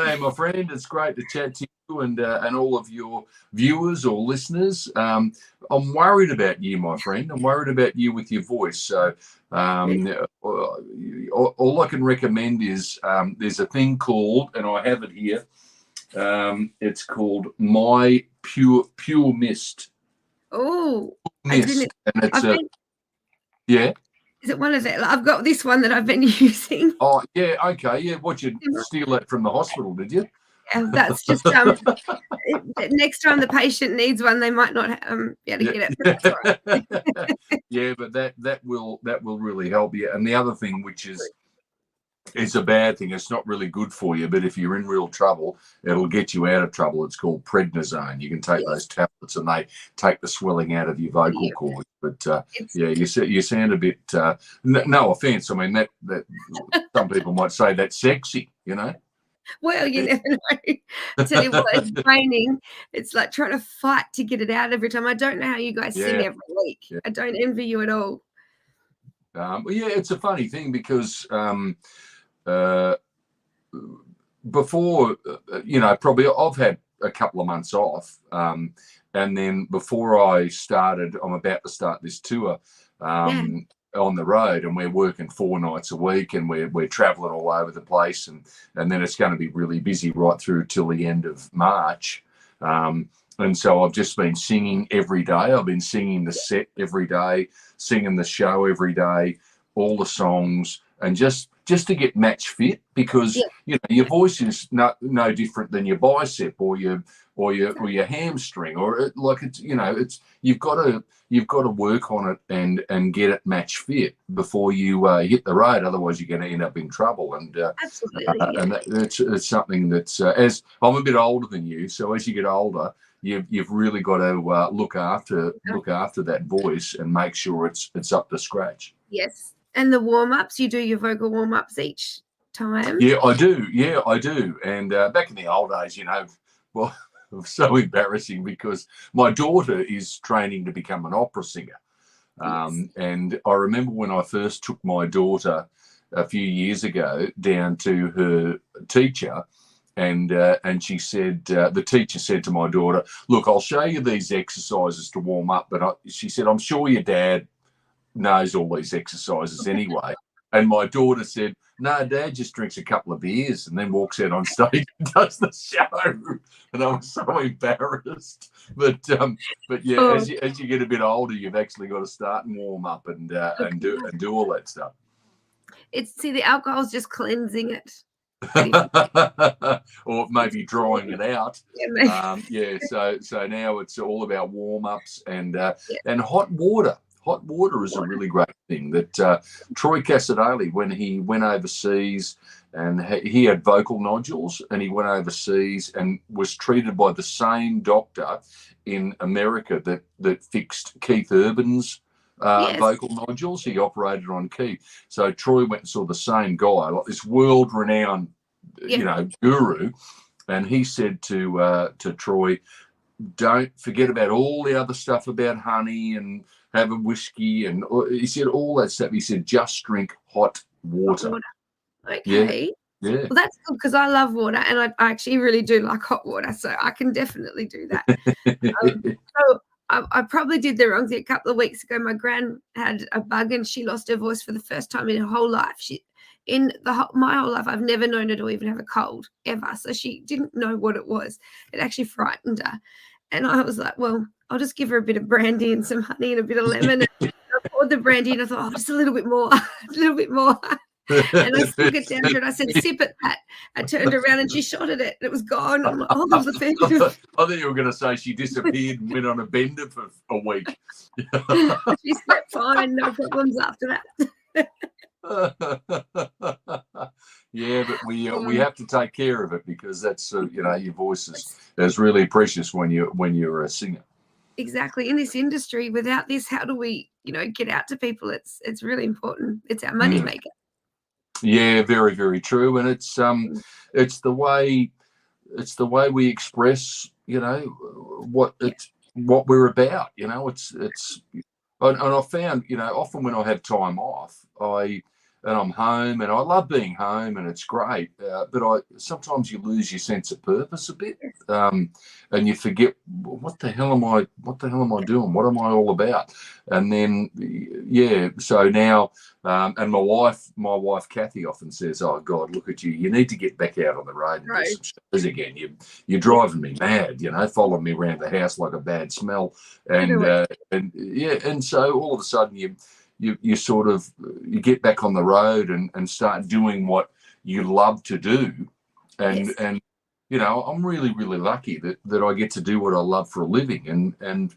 Hey, my friend, it's great to chat to you and all of your viewers or listeners. I'm worried about you, my friend. I'm worried about you with your voice. So all I can recommend is there's a thing called, and I have it here. It's called My Pure Mist. Oh, Mist, and it's yeah. Is it one of it? I've got this one that I've been using. Oh, yeah, okay, yeah. What, you steal that from the hospital, did you? Yeah, that's just next time the patient needs one, they might not be able to get it. But that's right. Yeah, but that will really help you. And the other thing, which is it's a bad thing, it's not really good for you, but if you're in real trouble, it'll get you out of trouble. It's called prednisone. You can take those tablets and they take the swelling out of your vocal cords. But yeah, you sound a bit no offense. I mean that some people might say that's sexy, you know. Well, you never know. I tell you what, it's draining. It's like trying to fight to get it out every time. I don't know how you guys sing every week. Yeah. I don't envy you at all. Well, yeah, it's a funny thing because before, probably I've had a couple of months off. And then before I started, I'm about to start this tour on the road, and we're working 4 nights a week, and we're traveling all over the place, and then it's going to be really busy right through till the end of March. And so I've just been singing every day. I've been singing the set every day, singing the show every day, all the songs, and just to get match fit, because your voice is no different than your bicep or your hamstring, or it's you've got to work on it and get it match fit before you hit the road. Otherwise, you're going to end up in trouble. And and it's something that's as I'm a bit older than you, so as you get older, you've really got to look after that voice and make sure it's up to scratch. Yes. And the warm-ups, you do your vocal warm-ups each time? Yeah, I do. And back in the old days, well, it was so embarrassing because my daughter is training to become an opera singer. And I remember when I first took my daughter a few years ago down to her teacher, and she said, the teacher said to my daughter, "Look, I'll show you these exercises to warm up," but she said, "I'm sure your dad knows all these exercises anyway." And my daughter said, "No, Dad just drinks a couple of beers and then walks out on stage and does the show." And I was so embarrassed. But yeah, as you get a bit older, you've actually got to start and warm up and do all that stuff. See, the alcohol's just cleansing it. Or maybe drying it out. So now it's all about warm-ups and hot water. Hot water is a really great thing that Troy Casadale, when he went overseas and he had vocal nodules, and he went overseas and was treated by the same doctor in America that fixed Keith Urban's vocal nodules. He operated on Keith. So Troy went and saw the same guy, like this world-renowned, guru, and he said to Troy, "Don't forget about all the other stuff about honey and have a whiskey," and he said all that stuff. He said, "Just drink hot water." Okay. Yeah. Well, that's good because I love water, and I actually really do like hot water, so I can definitely do that. So I probably did the wrong thing. A couple of weeks ago, my gran had a bug, and she lost her voice for the first time in her whole life. My whole life, I've never known her to even have a cold ever, so she didn't know what it was. It actually frightened her, and I was like, well, I'll just give her a bit of brandy and some honey and a bit of lemon. And I poured the brandy, and I thought, just a little bit more, a little bit more. And I stuck it down to her, and I said, "Sip at that." I turned around and she shot at it, and it was gone. I'm like, oh, that was effective. I thought you were going to say she disappeared and went on a bender for a week. She slept fine, no problems after that. Yeah, but we have to take care of it because that's your voice is really precious when you're a singer. Exactly. In this industry, without this, how do we get out to people? It's really important. It's our money maker. Yeah, very, very true. And it's the way we express what we're about. And I found often when I have time off, I'm home, and I love being home, and it's great. But sometimes you lose your sense of purpose a bit, and you forget what the hell am I doing? What am I all about? And then so now, and my wife Kathy often says, "Oh God, look at you! You need to get back out on the road and do some shows again. You're driving me mad, following me around the house like a bad smell." And so all of a sudden you sort of you get back on the road and start doing what you love to do, and I'm really lucky that I get to do what I love for a living, and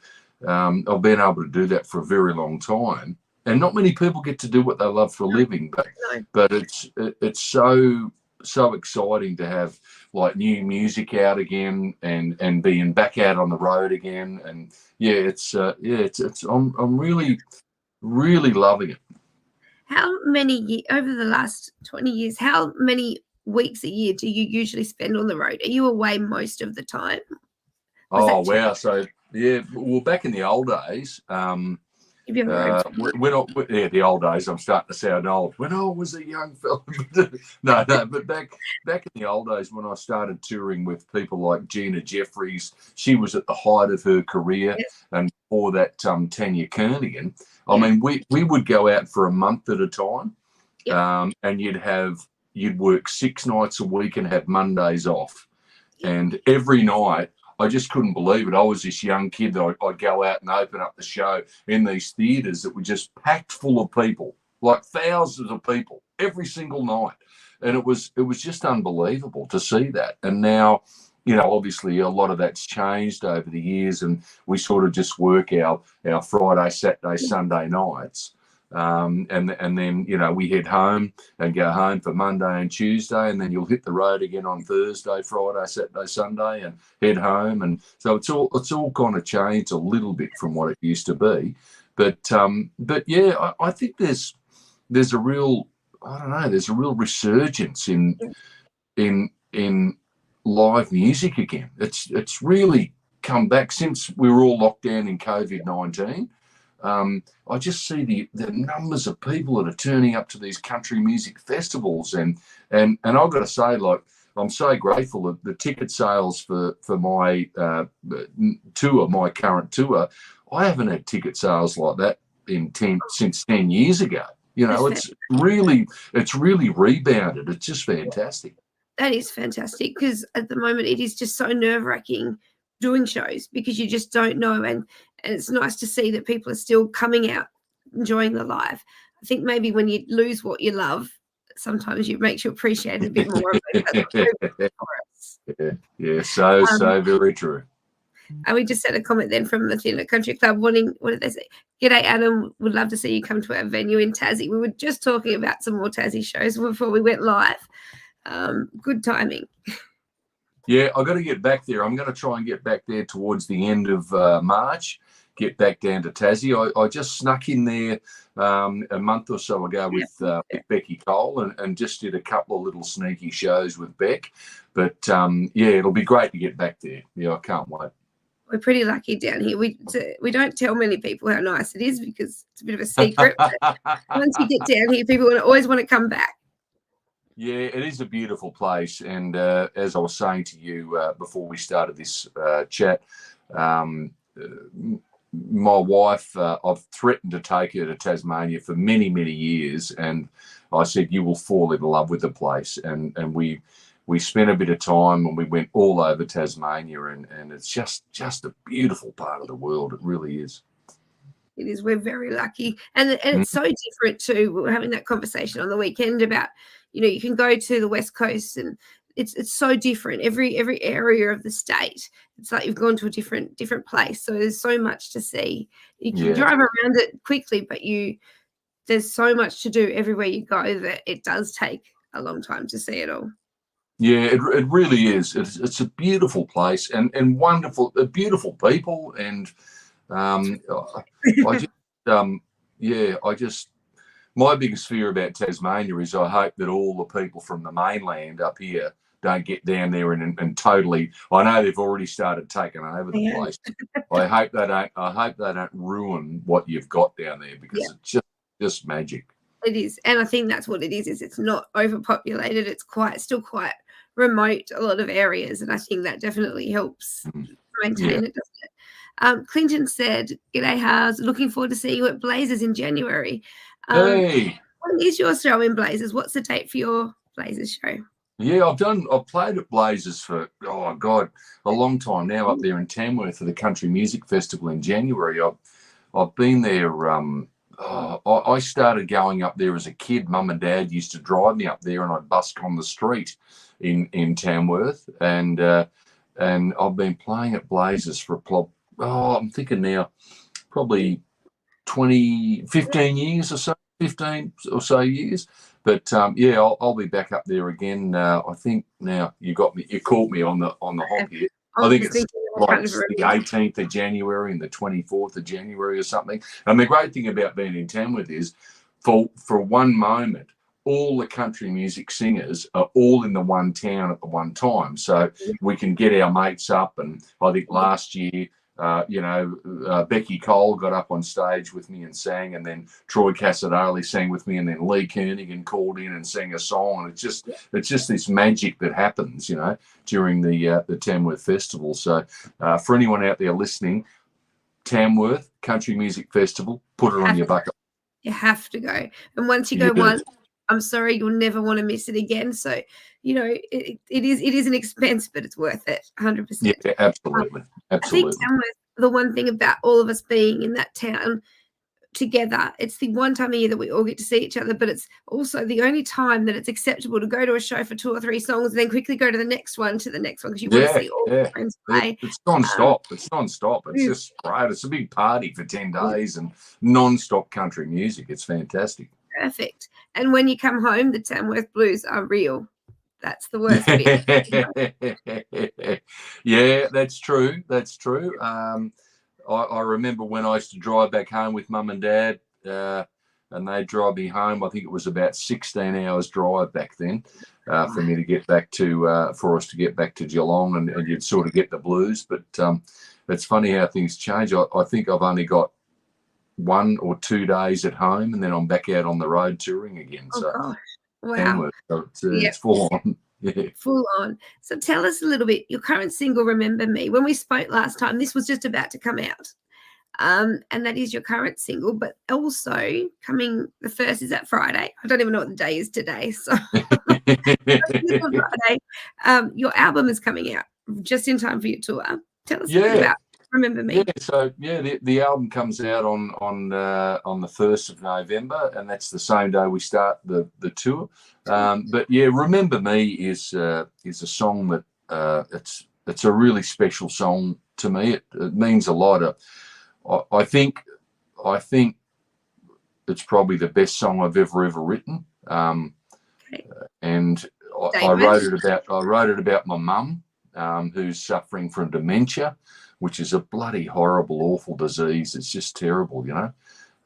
I've been able to do that for a very long time, and not many people get to do what they love for a living, but it's so exciting to have like new music out again and being back out on the road again, and I'm really loving it. How many over the last 20 years, how many weeks a year do you usually spend on the road? Are you away most of the time? Oh wow. So well, back in the old days, the old days, I'm starting to sound old. When I was a young fella, but back in the old days when I started touring with people like Gina Jeffries, she was at the height of her career, and before that, Tanya Kernigan. I mean, we would go out for a month at a time, and you'd work 6 nights a week and have Mondays off, and every night. I just couldn't believe it. I was this young kid that I'd go out and open up the show in these theatres that were just packed full of people, like thousands of people every single night. And it was just unbelievable to see that. And now, obviously a lot of that's changed over the years, and we sort of just work our Friday, Saturday, Sunday nights. And then we head home and go home for Monday and Tuesday, and then you'll hit the road again on Thursday, Friday, Saturday, Sunday, and head home. And so it's all kind of changed a little bit from what it used to be, but yeah, I think there's a real resurgence in live music again. It's really come back since we were all locked down in COVID-19. I just see the numbers of people that are turning up to these country music festivals, and I've got to say, like, I'm so grateful that the ticket sales for my tour, my current tour, I haven't had ticket sales like that since 10 years ago. It's really rebounded. It's just fantastic. That is fantastic, because at the moment it is just so nerve-wracking doing shows, because you just don't know, and it's nice to see that people are still coming out enjoying the live. I think maybe when you lose what you love, sometimes it makes you appreciate it a bit more. So very true. And we just had a comment then from within a country club wanting, what did they say? G'day, Adam. Would love to see you come to our venue in Tassie. We were just talking about some more Tassie shows before we went live. Good timing. Yeah, I've got to get back there. I'm going to try and get back there towards the end of March, get back down to Tassie. I just snuck in there a month or so ago with Becky Cole and just did a couple of little sneaky shows with Beck. But, it'll be great to get back there. Yeah, I can't wait. We're pretty lucky down here. We don't tell many people how nice it is, because it's a bit of a secret. Once you get down here, people always want to come back. Yeah, it is a beautiful place, and as I was saying to you before we started this chat, my wife, I've threatened to take her to Tasmania for many, many years, and I said, you will fall in love with the place, and we spent a bit of time, and we went all over Tasmania, and it's just a beautiful part of the world. It really is. It is. We're very lucky, and it's so different too. We were having that conversation on the weekend about, you can go to the West Coast, and it's so different. Every area of the state, it's like you've gone to a different place. So there's so much to see. You can drive around it quickly, but there's so much to do everywhere you go that it does take a long time to see it all. Yeah, it really is. It's a beautiful place, and wonderful, beautiful people, and my biggest fear about Tasmania is I hope that all the people from the mainland up here don't get down there and totally. I know they've already started taking over the place. I hope they don't ruin what you've got down there, because it's just magic. It is, and I think that's what it is it's not overpopulated. It's still quite remote, a lot of areas, and I think that definitely helps maintain it, doesn't it? Clinton said, "G'day, Hars. Looking forward to seeing you at Blazers in January." Hey. When is your show in Blazers? What's the date for your Blazers show? Yeah, I've played at Blazers for, oh God, a long time now up there in Tamworth for the Country Music Festival in January. I've been there. I started going up there as a kid. Mum and Dad used to drive me up there, and I'd busk on the street in Tamworth, and I've been playing at Blazers for I'm thinking now, probably 15 years or so, 15 or so years. But yeah, I'll be back up there again. I think now you caught me on the hop here. I think it's like the 18th of January and the 24th of January or something. And the great thing about being in Tamworth is, for one moment, all the country music singers are all in the one town at the one time. So we can get our mates up. And I think last year, Becky Cole got up on stage with me and sang, and then Troy Casadale sang with me, and then Lee Kernaghan called in and sang a song. And it's just this magic that happens, during the Tamworth Festival. So for anyone out there listening, Tamworth Country Music Festival, put it on your bucket. You have to go, and once you go once, I'm sorry, you'll never want to miss it again. So, it is an expense, but it's worth it, 100%. Yeah, absolutely. I think the one thing about all of us being in that town together, it's the one time a year that we all get to see each other, but it's also the only time that it's acceptable to go to a show for 2 or 3 songs and then quickly go to the next one, because you want to see all your friends play. It's non-stop. It's just great. It's a big party for 10 days and non-stop country music. It's fantastic. Perfect. And when you come home, the Tamworth Blues are real. That's the worst bit. Yeah, that's true. That's true. I remember when I used to drive back home with Mum and Dad, and they'd drive me home. I think it was about 16 hours drive back then for me to get back to, for us to get back to Geelong, and you'd sort of get the blues. But it's funny how things change. I think I've only got 1 or 2 days at home, and then I'm back out on the road touring again. Gosh. Wow. It's full on. Yeah. Full on. So tell us a little bit, your current single, Remember Me. When we spoke last time, this was just about to come out. And that is your current single, but also coming, the first is that Friday. I don't even know what the day is today. So Friday, your album is coming out just in time for your tour. Tell us a bit about Remember Me. Yeah, so the album comes out on the 1st of November, and that's the same day we start the tour. But yeah, Remember Me is a song that it's a really special song to me. It means a lot. I think it's probably the best song I've ever written. And I wrote it about my mum, who's suffering from dementia, which is a bloody horrible, awful disease. It's just terrible,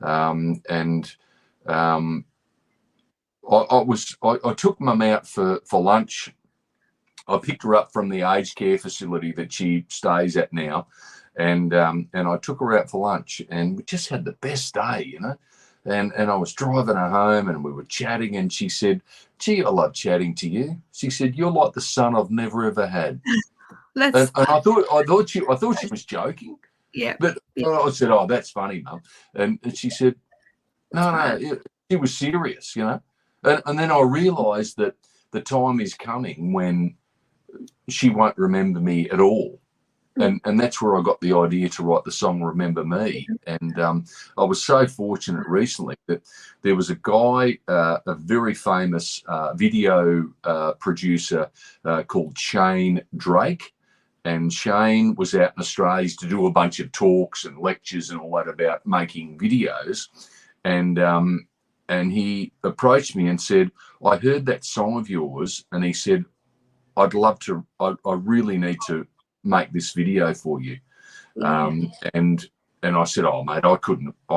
I took Mum out for lunch. I picked her up from the aged care facility that she stays at now, and I took her out for lunch, and we just had the best day, And I was driving her home, and we were chatting, and she said, "Gee, I love chatting to you." She said, "You're like the son I've never ever had." And I thought she was joking. Yeah. But I said, "Oh, that's funny, Mum." And she said, No, she was serious, And then I realised that the time is coming when she won't remember me at all. And that's where I got the idea to write the song Remember Me. And I was so fortunate recently that there was a guy, a very famous video producer called Shane Drake. And Shane was out in Australia to do a bunch of talks and lectures and all that about making videos. And he approached me and said, "I heard that song of yours." And he said, I really need to make this video for you. And and I said, "Oh, mate, I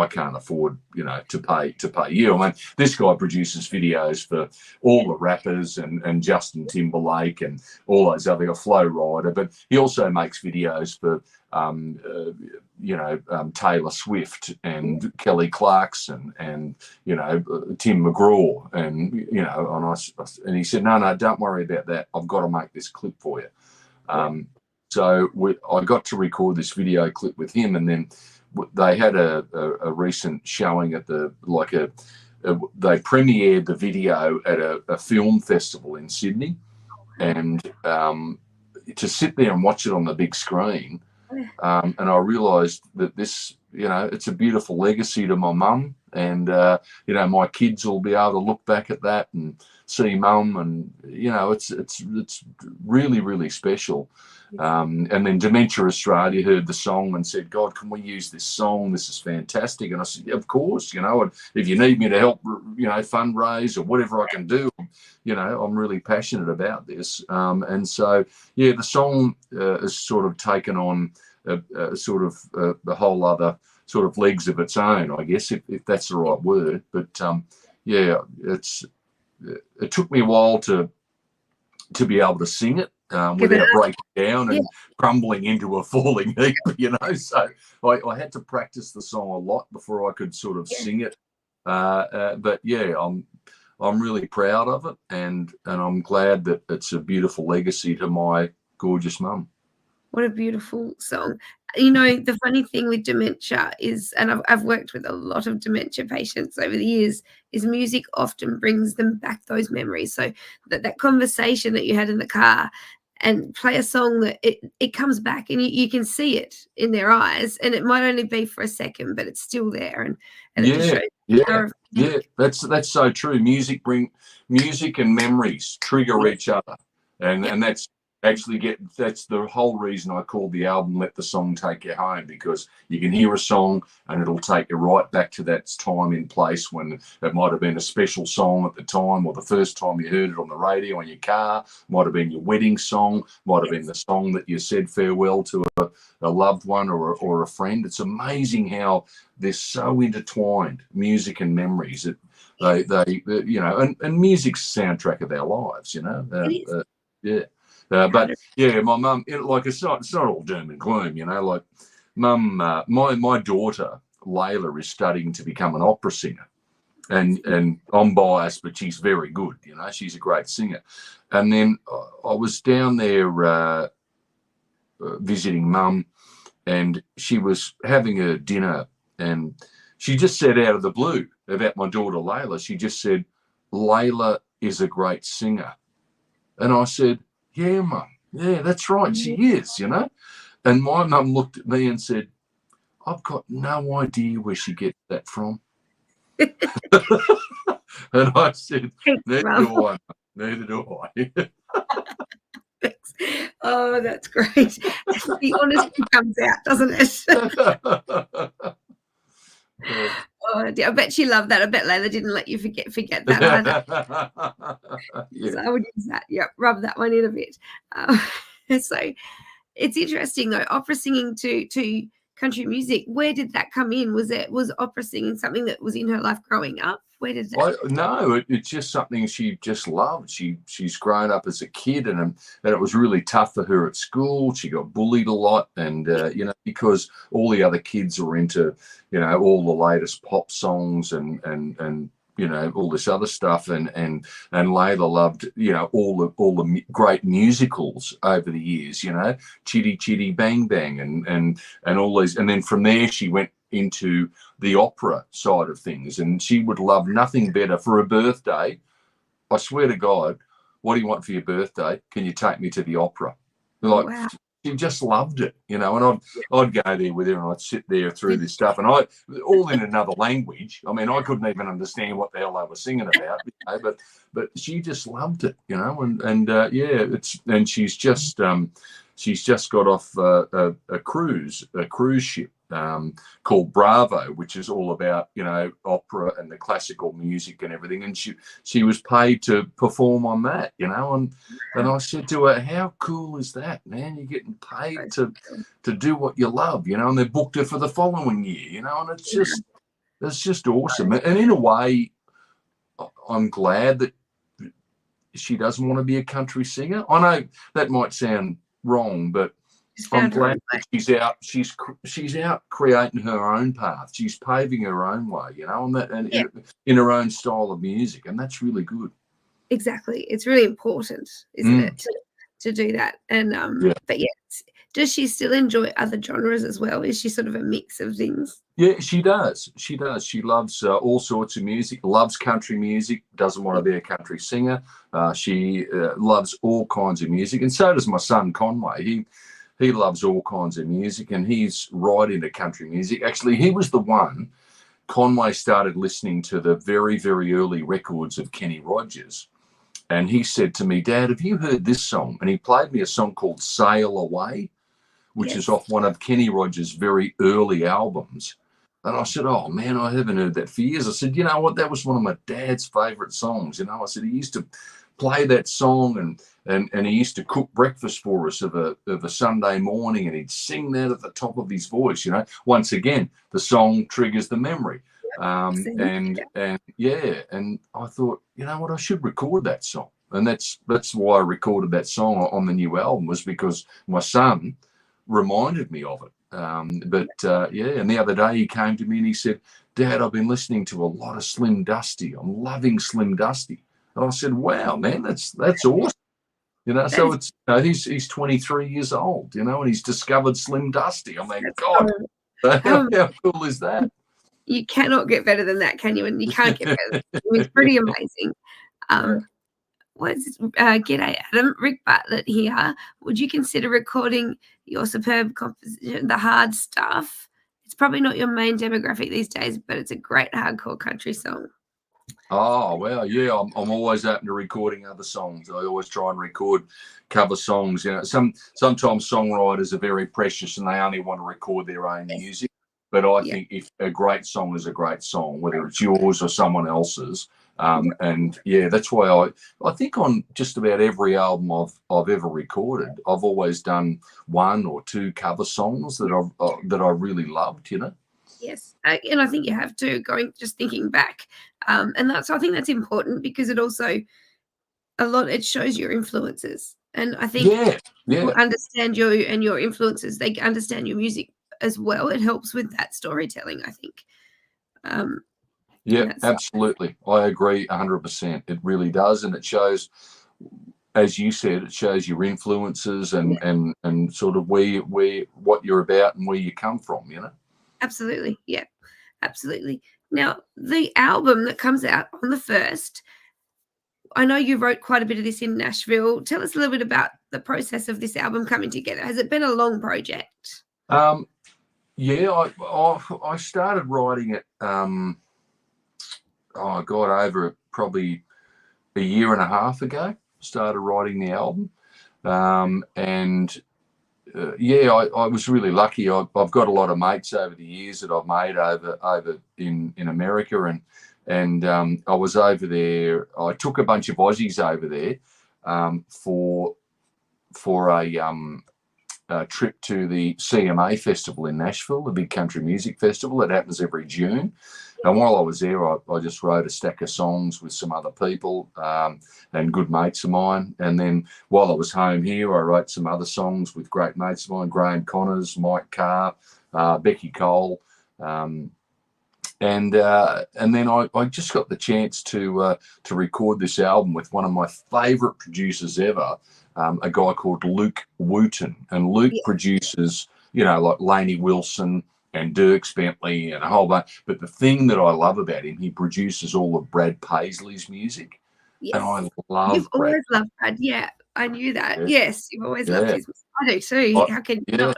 can't afford, to pay you." I mean, this guy produces videos for all the rappers and Justin Timberlake and all those other, Flow Rider, but he also makes videos for, Taylor Swift and Kelly Clarkson and Tim McGraw and he said, "No, don't worry about that. I've got to make this clip for you." So I got to record this video clip with him, and then they had a recent showing at they premiered the video at a film festival in Sydney, and to sit there and watch it on the big screen, and I realised that this, it's a beautiful legacy to my mum, and my kids will be able to look back at that and see mum, and it's really, really special. And then Dementia Australia heard the song and said, "God, can we use this song? This is fantastic." And I said, "Yeah, of course, if you need me to help, fundraise or whatever I can do, I'm really passionate about this." And so, the song has sort of taken on the whole other sort of legs of its own, I guess, if that's the right word. But it took me a while to be able to sing it without breaking down and crumbling into a falling heap, So I had to practice the song a lot before I could sort of sing it. But I'm really proud of it, and I'm glad that it's a beautiful legacy to my gorgeous mum. What a beautiful song. The funny thing with dementia is, and I've worked with a lot of dementia patients over the years, is music often brings them back those memories. So that conversation that you had in the car, and play a song that it comes back, and you can see it in their eyes, and it might only be for a second, but it's still there. And it just shows that's so true. Music and memories trigger each other, and that's that's the whole reason I called the album "Let the Song Take You Home," because you can hear a song and it'll take you right back to that time in place when it might have been a special song at the time, or the first time you heard it on the radio in your car, might have been your wedding song, might have been the song that you said farewell to a loved one or a friend. It's amazing how they're so intertwined, music and memories. And music's the soundtrack of our lives, But my mum, it's not all doom and gloom, like mum, my daughter Layla is studying to become an opera singer, and I'm biased, but she's very good, she's a great singer. And then I was down there visiting mum, and she was having a dinner, and she just said out of the blue about my daughter Layla, she just said, "Layla is a great singer." And I said, "Yeah, mum. Yeah, that's right. She is, And my mum looked at me and said, "I've got no idea where she gets that from." And I said, Neither do I. Oh, that's great. The honesty comes out, doesn't it? Oh dear, I bet she loved that. I bet Layla didn't let you forget that either. So I would use that. Yep, rub that one in a bit. So it's interesting though, opera singing to country music. Where did that come in? Was opera singing something that was in her life growing up? Where did that? No, it's just something she just loved. She's grown up as a kid, and it was really tough for her at school. She got bullied a lot, and because all the other kids were into all the latest pop songs and all this other stuff, and Layla loved all the great musicals over the years, Chitty Chitty Bang Bang and all these, and then from there she went into the opera side of things, and she would love nothing better for her birthday. I swear to God, what do you want for your birthday? Can you take me to the opera? Like, wow. She just loved it, and I'd go there with her, and I'd sit there through this stuff, and all in another language. I mean, I couldn't even understand what the hell they were singing about, but she just loved it, and she's just got off a cruise ship called Bravo, which is all about, you know, opera and the classical music and everything. And she was paid to perform on that, you know. And I said to her, how cool is that, man? You're getting paid to do what you love, you know. And they booked her for the following year, you know. And it's just awesome. And in a way, I'm glad that she doesn't want to be a country singer. I know that might sound wrong, but I'm glad that she's out creating her own path. She's paving her own way, you know, and in her own style of music, and that's really good. Exactly, it's really important, isn't it, to do that? And but does she still enjoy other genres as well? Is she sort of a mix of things? Yeah, she does. She does. She loves all sorts of music, loves country music, doesn't want to be a country singer. She loves all kinds of music. And so does my son, Conway. He loves all kinds of music, and he's right into country music. Actually, he was the one. Conway started listening to the very, very early records of Kenny Rogers. And he said to me, Dad, have you heard this song? And he played me a song called Sail Away, which is off one of Kenny Rogers' very early albums. And I said, oh, man, I haven't heard that for years. I said, you know what? That was one of my dad's favourite songs. You know, I said, he used to play that song and he used to cook breakfast for us of a Sunday morning, and he'd sing that at the top of his voice, you know. Once again, the song triggers the memory. And I thought, you know what, I should record that song. And that's why I recorded that song on the new album, was because my son reminded me of it. And the other day he came to me and he said, Dad, I've been listening to a lot of Slim Dusty. I'm loving Slim Dusty. And I said, wow, man, that's awesome. You know, so it's he's 23 years old, you know, and he's discovered Slim Dusty. I mean, God, how cool is that? You cannot get better than that, can you? And you can't get better. It's pretty amazing. G'day, Adam. Rick Bartlett here. Would you consider recording your superb composition, The Hard Stuff? It's probably not your main demographic these days, but it's a great hardcore country song. Oh, well, yeah, I'm always open to recording other songs. I always try and record cover songs. You know, sometimes songwriters are very precious and they only want to record their own music. But I think if a great song is a great song, whether it's yours or someone else's, that's why I think on just about every album I've ever recorded, I've always done one or two cover songs that I really loved, you know. Yes, and I think you have to, just thinking back, and I think that's important, because it also it shows your influences, and I think people understand you and your influences. They understand your music as well. It helps with that storytelling, I think. Absolutely. I agree 100%. It really does. And it shows, as you said, it shows your influences and sort of where what you're about and where you come from, you know? Absolutely. Yeah, absolutely. Now, the album that comes out on the 1st, I know you wrote quite a bit of this in Nashville. Tell us a little bit about the process of this album coming together. Has it been a long project? I started writing it, over probably a year and a half ago. Started writing the album. I was really lucky. I've got a lot of mates over the years that I've made over in America, and I was over there. I took a bunch of Aussies over there for a trip to the CMA festival in Nashville, the big country music festival that happens every June. And while I was there, I just wrote a stack of songs with some other people and good mates of mine. And then while I was home here, I wrote some other songs with great mates of mine, Graham Connors, Mike Carr, Becky Cole. And then I just got the chance to record this album with one of my favourite producers ever, a guy called Luke Wooten. And Luke produces, like Lainey Wilson and Dierks Bentley and a whole bunch. But the thing that I love about him, he produces all of Brad Paisley's music. Yes. And I love You've always loved Brad. Yeah, I knew that. Yeah. Yes, you've always loved his music. I do too. How can you not?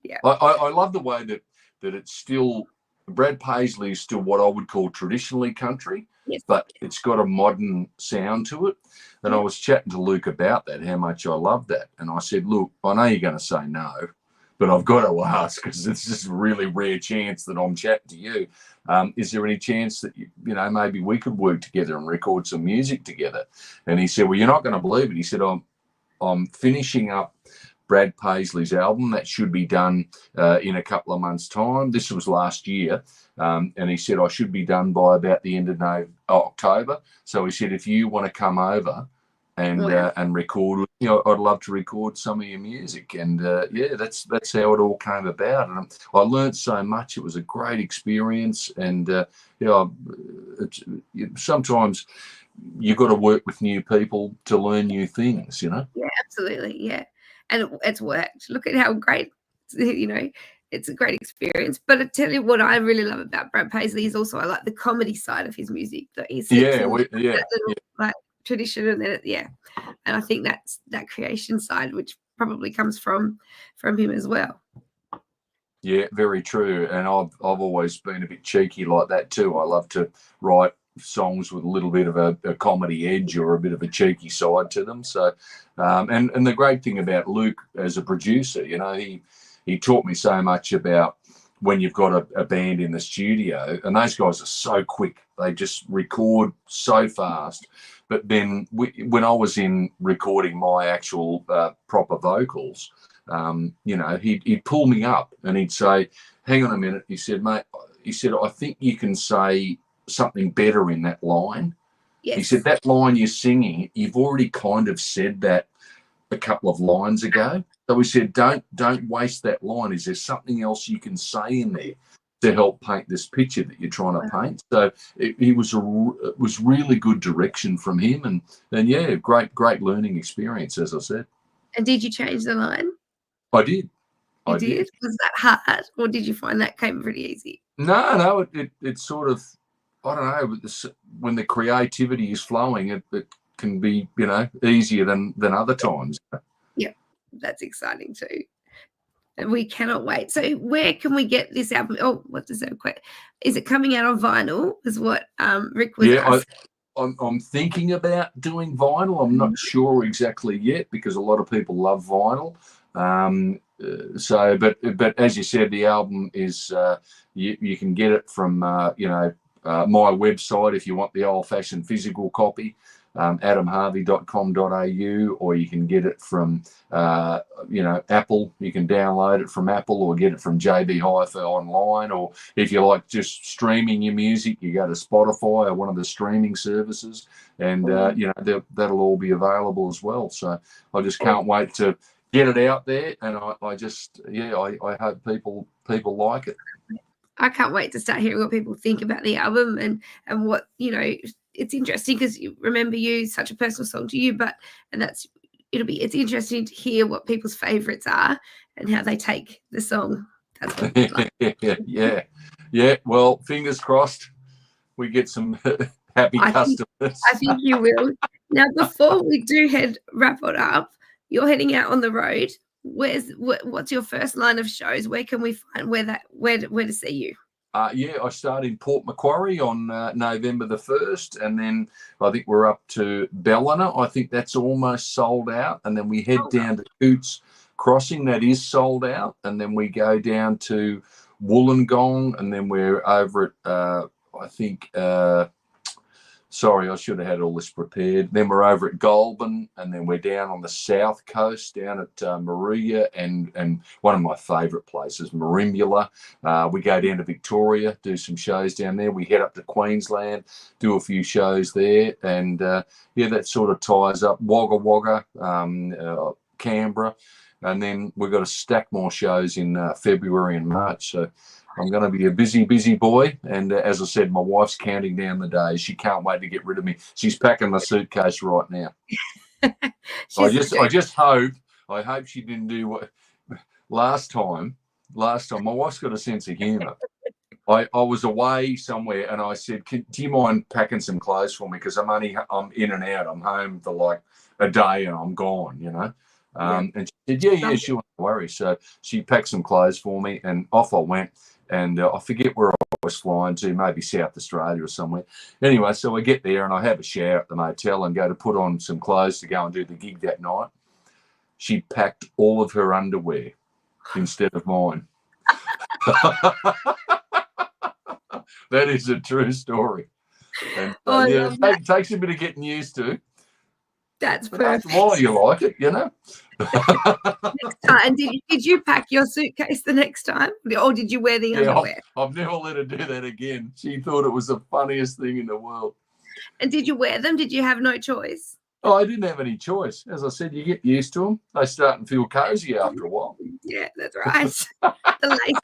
Yeah. I love the way that it's still, Brad Paisley is still what I would call traditionally country, but it's got a modern sound to it. And I was chatting to Luke about that, how much I love that. And I said, look, I know you're going to say no, but I've got to ask because it's just a really rare chance that I'm chatting to you. Is there any chance that, maybe we could work together and record some music together? And he said, well, you're not going to believe it. He said, I'm finishing up Brad Paisley's album. That should be done in a couple of months' time. This was last year. And he said, I should be done by about the end of October. So he said, if you want to come over and record, I'd love to record some of your music. And that's how it all came about. And I learned so much. It was a great experience. And sometimes you've got to work with new people to learn new things, Yeah, absolutely. Yeah. And it's worked. Look at how great, it's a great experience. But I tell you what I really love about Brad Paisley is also I like the comedy side of his music. That he's like tradition, and then and I think that's that creation side, which probably comes from him as well. Yeah, very true. And I've always been a bit cheeky like that too. I love to write songs with a little bit of a comedy edge or a bit of a cheeky side to them. So, and the great thing about Luke as a producer, he taught me so much about when you've got a band in the studio, and those guys are so quick. They just record so fast. But then when I was in recording my actual proper vocals, he'd pull me up and he'd say, hang on a minute. He said, mate, I think you can say something better in that line. Yes. He said, that line you're singing, you've already kind of said that a couple of lines ago. So we said, don't waste that line. Is there something else you can say in there to help paint this picture that you're trying to paint? So it was really good direction from him, and yeah, great learning experience, as I said. And did you change the line? I did. You did? Was that hard, or did you find that came pretty easy? No, it sort of, I don't know, when the creativity is flowing, it can be, easier than other times. Yeah, that's exciting too. And we cannot wait. So where can we get this album? Oh, what does that quote? Is it coming out on vinyl? Is what Rick was asking. I'm thinking about doing vinyl. I'm not sure exactly yet because a lot of people love vinyl. But as you said, the album is you can get it from my website if you want the old-fashioned physical copy, adamharvey.com.au, or you can get it from Apple. You can download it from Apple or get it from JB Hi-Fi online, or if you like just streaming your music, you go to Spotify or one of the streaming services, and that'll all be available as well. So I just can't wait to get it out there, and I hope people like it. I can't wait to start hearing what people think about the album and what, it's interesting because Remember You is such a personal song to you, it's interesting to hear what people's favorites are and how they take the song. That's what like. Yeah. Well, fingers crossed we get some happy customers. I think you will. Now, before we do wrap it up, you're heading out on the road. What's your first line of shows? Where can we find where to see you? I start in Port Macquarie on November the 1st, and then I think we're up to Ballina. I think that's almost sold out, and then we head down to Coots Crossing. That is sold out, and then we go down to Wollongong, and then we're over at sorry, I should have had all this prepared. Then we're over at Goulburn, and then we're down on the south coast, down at Maria, and one of my favourite places, Merimbula. We go down to Victoria, do some shows down there. We head up to Queensland, do a few shows there, and that sort of ties up Wagga Wagga, Canberra, and then we've got a stack more shows in February and March. So I'm going to be a busy boy, and as I said, my wife's counting down the days. She can't wait to get rid of me. She's packing my suitcase right now. I hope she didn't do what last time. My wife's got a sense of humour. I was away somewhere, and I said, do you mind packing some clothes for me? Because I'm in and out. I'm home for like a day, and I'm gone. And she said, yeah, sure, no worries. So she packed some clothes for me, and off I went. And I forget where I was flying to, maybe South Australia or somewhere. Anyway, so I get there and I have a shower at the motel and go to put on some clothes to go and do the gig that night. She packed all of her underwear instead of mine. That is a true story. And it takes a bit of getting used to. That's but perfect. After a while, you like it, you know. Next time, and did you pack your suitcase the next time, or did you wear the underwear? I've never let her do that again. She thought it was the funniest thing in the world. And did you wear them? Did you have no choice? Oh, I didn't have any choice. As I said, you get used to them. They start to feel cozy after a while. Yeah, that's right. The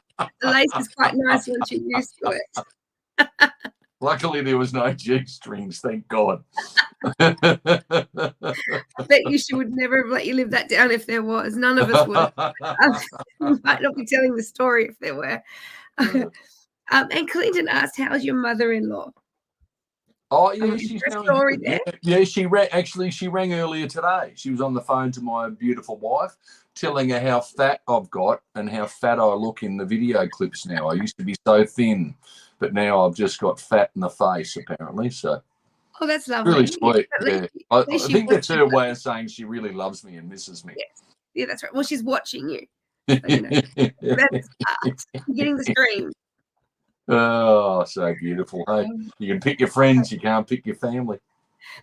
lace is quite nice once you're used to it. Luckily, there was no G-strings, thank God. I bet you she would never have let you live that down if there was. None of us would. You might not be telling the story if there were. And Clinton asked, how's your mother-in-law? Oh, yeah, she's going good. Yeah, she rang earlier today. She was on the phone to my beautiful wife, telling her how fat I've got and how fat I look in the video clips now. I used to be so thin, but now I've just got fat in the face, apparently. So, oh, that's lovely. Really sweet. Yeah. I think that's her way of saying she really loves me and misses me. Yes. Yeah, that's right. Well, she's watching you. So, you know, that's getting the stream. Oh, so beautiful. Hey, you can pick your friends, you can't pick your family.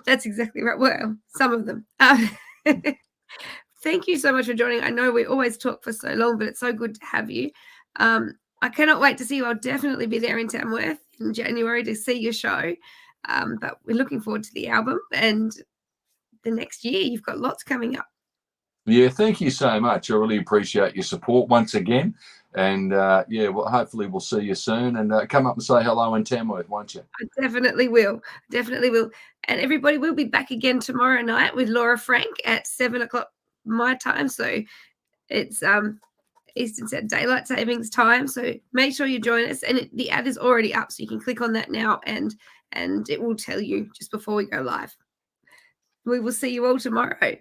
That's exactly right. Well, some of them. Thank you so much for joining. I know we always talk for so long, but it's so good to have you. I cannot wait to see you. I'll definitely be there in Tamworth in January to see your show. But we're looking forward to the album and the next year. You've got lots coming up. Yeah, thank you so much. I really appreciate your support once again. And yeah, well, hopefully we'll see you soon. And come up and say hello in Tamworth, won't you? I definitely will. Definitely will. And everybody will be back again tomorrow night with Laura Frank at 7 o'clock my time. So it's Eastern Daylight Savings Time. So make sure you join us. And the ad is already up, so you can click on that now, and it will tell you just before we go live. We will see you all tomorrow.